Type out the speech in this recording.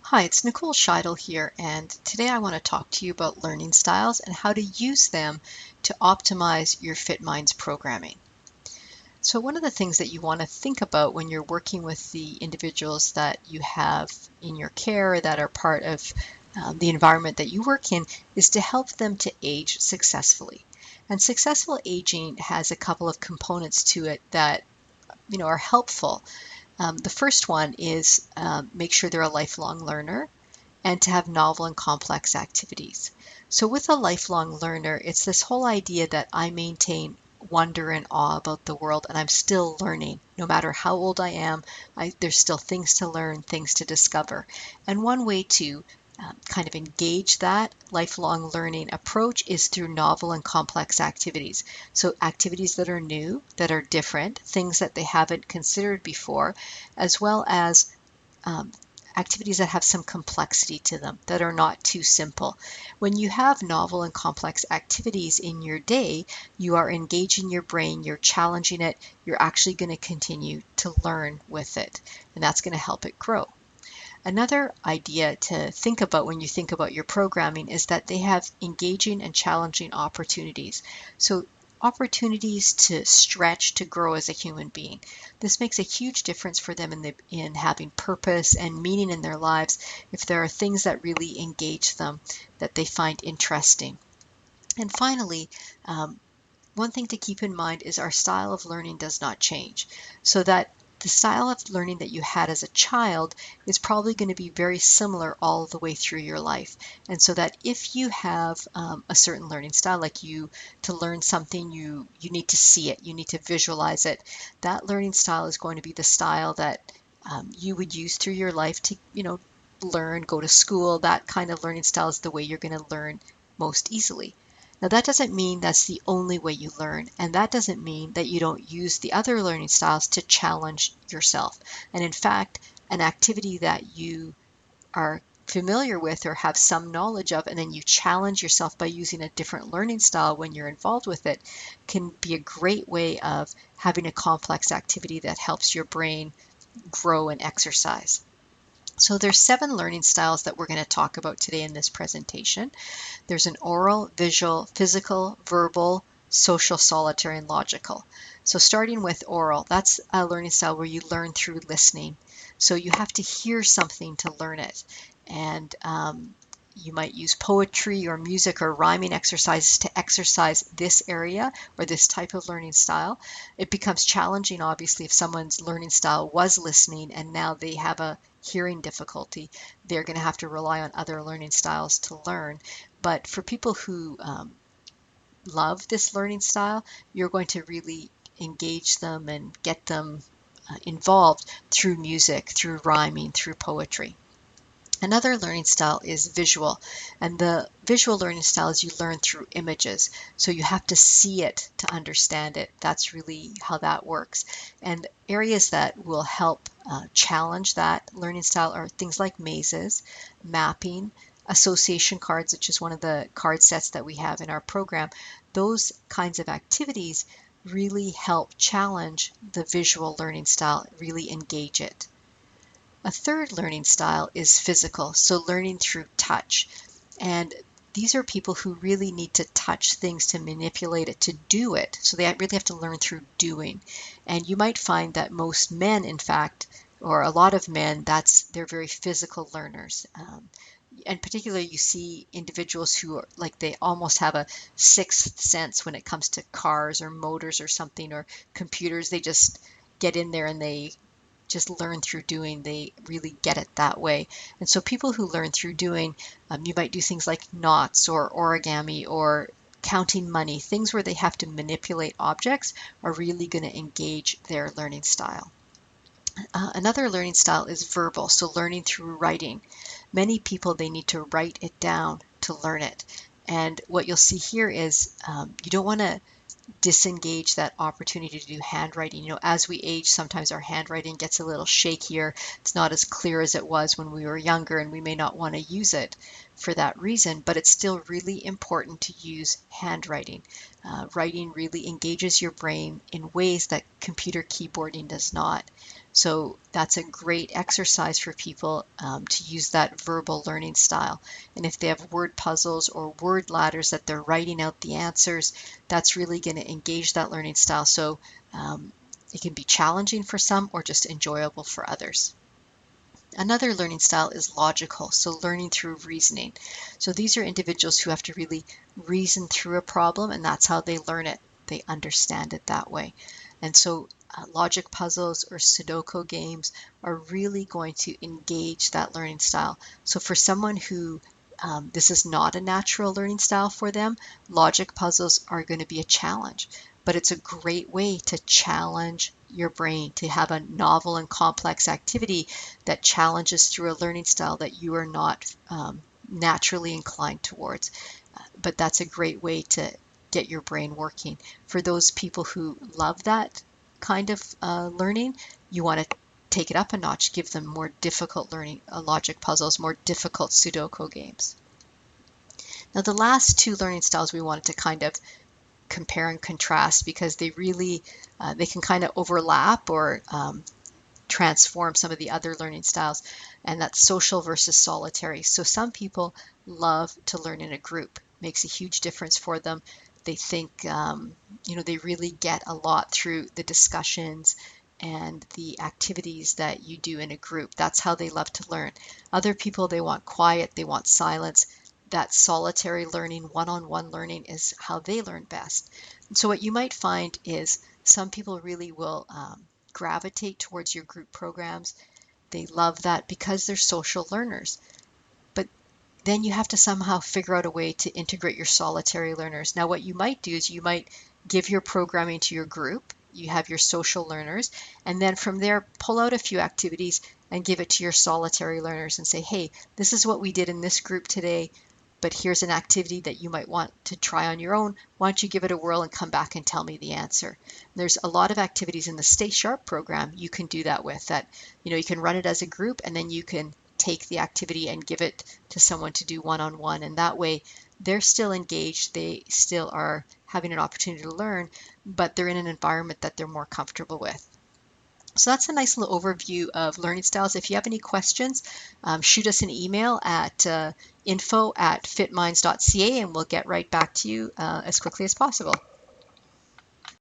Hi, it's Nicole Scheidel here, and today I want to talk to you about learning styles and how to use them to optimize your FitMinds programming. So one of the things that you want to think about when you're working with the individuals that you have in your care that are part of the environment that you work in is to help them to age successfully. And successful aging has a couple of components to it that are helpful. The first one is make sure they're a lifelong learner and to have novel and complex activities. So with a lifelong learner, it's this whole idea that I maintain wonder and awe about the world and I'm still learning. No matter how old I am, there's still things to learn, things to discover. And one way to kind of engage that lifelong learning approach is through novel and complex activities. So activities that are new, that are different, things that they haven't considered before, as well as um, activities that have some complexity to them, that are not too simple. When you have novel and complex activities in your day, you are engaging your brain, you're challenging it, you're actually going to continue to learn with it, and that's going to help it grow. Another idea to think about when you think about your programming is that they have engaging and challenging opportunities. So opportunities to stretch, to grow as a human being. This makes a huge difference for them in having purpose and meaning in their lives if there are things that really engage them that they find interesting. And finally, one thing to keep in mind is our style of learning does not change. So that the style of learning that you had as a child is probably going to be very similar all the way through your life. And so that if you have a certain learning style, like to learn something, you need to see it, you need to visualize it. That learning style is going to be the style that you would use through your life to, learn, go to school. That kind of learning style is the way you're going to learn most easily. Now, that doesn't mean that's the only way you learn, and that doesn't mean that you don't use the other learning styles to challenge yourself. And in fact, an activity that you are familiar with or have some knowledge of, and then you challenge yourself by using a different learning style when you're involved with it, can be a great way of having a complex activity that helps your brain grow and exercise. So there's 7 learning styles that we're going to talk about today in this presentation. There's an oral, visual, physical, verbal, social, solitary, and logical. So starting with oral, that's a learning style where you learn through listening. So you have to hear something to learn it. And you might use poetry or music or rhyming exercises to exercise this area or this type of learning style. It becomes challenging, obviously, if someone's learning style was listening and now they have a hearing difficulty. They're going to have to rely on other learning styles to learn. But for people who love this learning style, you're going to really engage them and get them involved through music, through rhyming, through poetry. Another learning style is visual, and the visual learning style is you learn through images. So you have to see it to understand it. That's really how that works. And areas that will help challenge that learning style are things like mazes, mapping, association cards, which is one of the card sets that we have in our program. Those kinds of activities really help challenge the visual learning style, really engage it. A third learning style is physical, so learning through touch. And these are people who really need to touch things to manipulate it, to do it. So they really have to learn through doing. And you might find that most men, in fact, or a lot of men, they're very physical learners. And particularly you see individuals who are like they almost have a sixth sense when it comes to cars or motors or something or computers. They just get in there and they just learn through doing. They really get it that way. And so people who learn through doing, you might do things like knots or origami or counting money. Things where they have to manipulate objects are really going to engage their learning style. Another learning style is verbal, so learning through writing. Many people, they need to write it down to learn it. And what you'll see here is you don't want to disengage that opportunity to do handwriting. As we age, sometimes our handwriting gets a little shakier. It's not as clear as it was when we were younger, and we may not want to use it for that reason, but it's still really important to use handwriting. Writing really engages your brain in ways that computer keyboarding does not. So that's a great exercise for people to use that verbal learning style. And if they have word puzzles or word ladders that they're writing out the answers, that's really going to engage that learning style. So it can be challenging for some or just enjoyable for others. Another learning style is logical, so learning through reasoning. So these are individuals who have to really reason through a problem, and that's how they learn it. They understand it that way. And so logic puzzles or Sudoku games are really going to engage that learning style. So for someone who this is not a natural learning style for them, logic puzzles are going to be a challenge. But it's a great way to challenge your brain, to have a novel and complex activity that challenges through a learning style that you are not naturally inclined towards. But that's a great way to get your brain working. For those people who love that kind of learning, you want to take it up a notch, give them more difficult learning logic puzzles, more difficult Sudoku games. Now, the last two learning styles we wanted to kind of compare and contrast because they really they can kind of overlap or transform some of the other learning styles, and that's social versus solitary. So some people love to learn in a group. Makes a huge difference for them. They think they really get a lot through the discussions and the activities that you do in a group. That's how they love to learn. Other people, they want quiet, they want silence. That solitary learning, one-on-one learning is how they learn best. And so what you might find is some people really will gravitate towards your group programs. They love that because they're social learners. But then you have to somehow figure out a way to integrate your solitary learners. Now, what you might do is you might give your programming to your group. You have your social learners, and then from there, pull out a few activities and give it to your solitary learners and say, hey, this is what we did in this group today, but here's an activity that you might want to try on your own. Why don't you give it a whirl and come back and tell me the answer? There's a lot of activities in the Stay Sharp program you can do that with. That you can run it as a group, and then you can take the activity and give it to someone to do one-on-one, and that way they're still engaged, they still are having an opportunity to learn, but they're in an environment that they're more comfortable with. So that's a nice little overview of learning styles. If you have any questions, shoot us an email at info@fitminds.ca, and we'll get right back to you as quickly as possible.